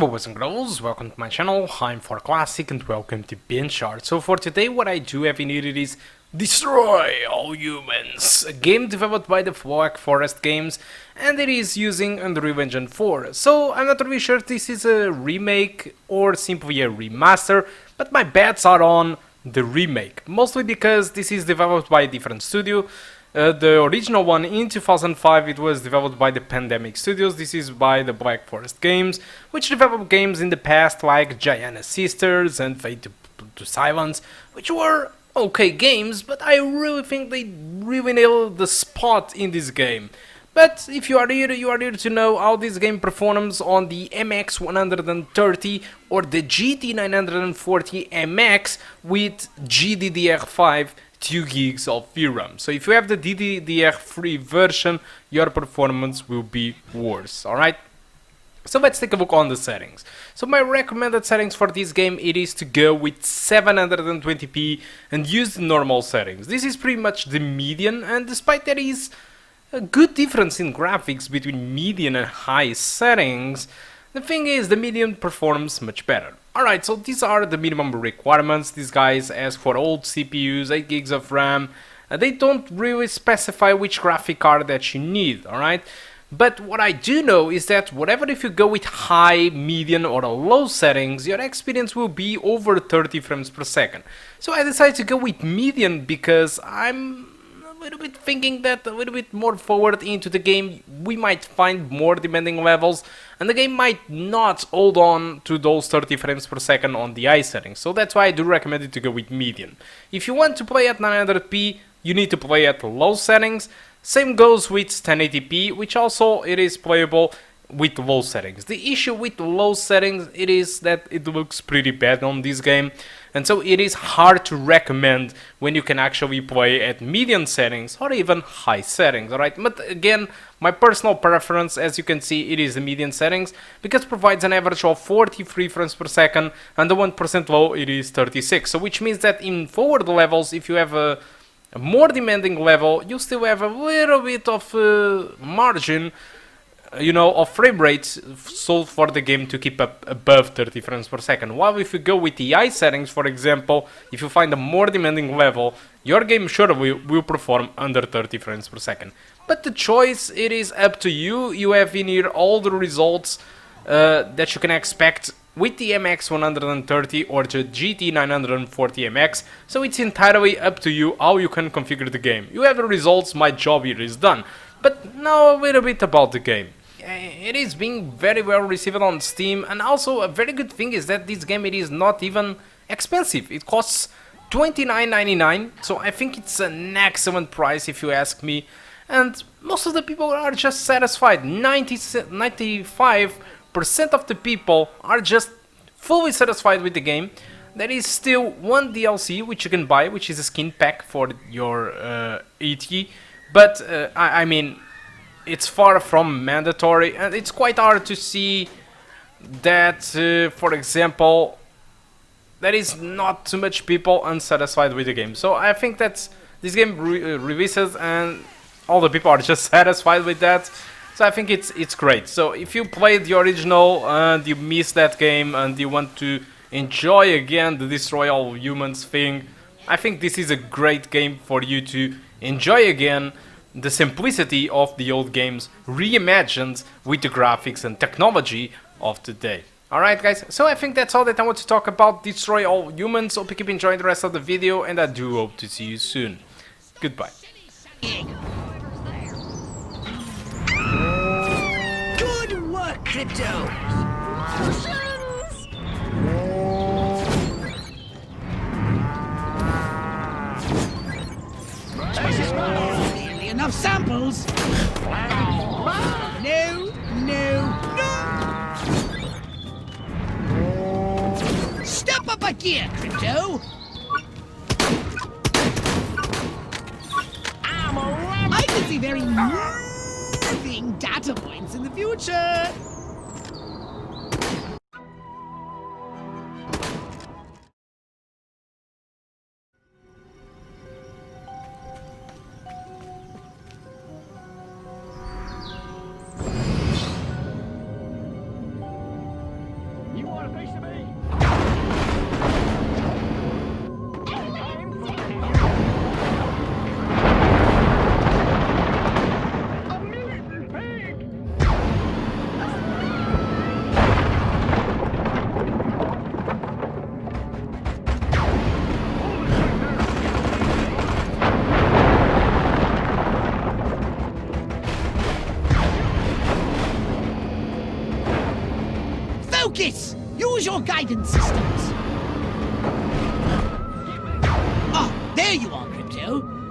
boys and girls, welcome to my channel. I'm For Classic and welcome to BenchART. So for today what I do have in here is Destroy All Humans, a game developed by the Black Forest Games, and it is using Unreal Engine 4. So I'm not really sure if this is a remake or simply a remaster, but my bets are on the remake, mostly because this is developed by a different studio. The original one in 2005, it was developed by the Pandemic Studios. This is by the Black Forest Games, which developed games in the past like Giana Sisters and Fate to Silence, which were okay games, but I really think they really nailed the spot in this game. But if you are here to know how this game performs on the MX130 or the GT940 MX with GDDR5 2 gigs of VRAM. So if you have the DDR3 version, your performance will be worse, alright? So let's take a look on the settings. So my recommended settings for this game, it is to go with 720p and use the normal settings. This is pretty much the median, and despite there is a good difference in graphics between median and high settings, the thing is the median performs much better. Alright, so these are the minimum requirements. These guys ask for old CPUs, 8 gigs of RAM. They don't really specify which graphic card that you need, alright? But what I do know is that whatever if you go with high, median or low settings, your experience will be over 30 frames per second. So I decided to go with median because I'm a little bit thinking that a little bit more forward into the game we might find more demanding levels and the game might not hold on to those 30 frames per second on the high settings. So that's why I do recommend it to go with median. If you want to play at 900p, you need to play at low settings. Same goes with 1080p, which also it is playable with low settings. The issue with low settings it is that it looks pretty bad on this game, and so it is hard to recommend when you can actually play at medium settings or even high settings, alright? But again, my personal preference, as you can see, it is the medium settings because it provides an average of 43 frames per second and the 1% low it is 36. So which means that in forward levels, if you have a more demanding level, you still have a little bit of margin, you know, of frame rates so for the game to keep up above 30 frames per second. While if you go with the high settings, for example, if you find a more demanding level, your game surely will perform under 30 frames per second. But the choice, it is up to you. You have in here all the results that you can expect with the MX130 or the GT940 MX, so it's entirely up to you how you can configure the game. You have the results, my job here is done. But now a little bit about the game. It is being very well received on Steam, and also a very good thing is that this game it is not even expensive. It costs $29.99, so I think it's an excellent price if you ask me, and most of the people are just satisfied. 95% of the people are just fully satisfied with the game. There is still one DLC which you can buy, which is a skin pack for your ET, but I mean, it's far from mandatory, and it's quite hard to see that, for example, there is not too much people unsatisfied with the game. So I think that this game releases and all the people are just satisfied with that. So I think it's great. So if you played the original and you missed that game and you want to enjoy again the Destroy All Humans thing, I think this is a great game for you to enjoy again the simplicity of the old games reimagined with the graphics and technology of today. Alright guys, so I think that's all that I want to talk about Destroy All Humans. Hope you keep enjoying the rest of the video and I do hope to see you soon. Goodbye. Good work, Crypto! Choice is mine. Nearly enough samples. No, no, no! Step up a gear, Crypto! I can see very moving data points in the future. Focus! Use your guidance systems. Ah, there you are, Crypto.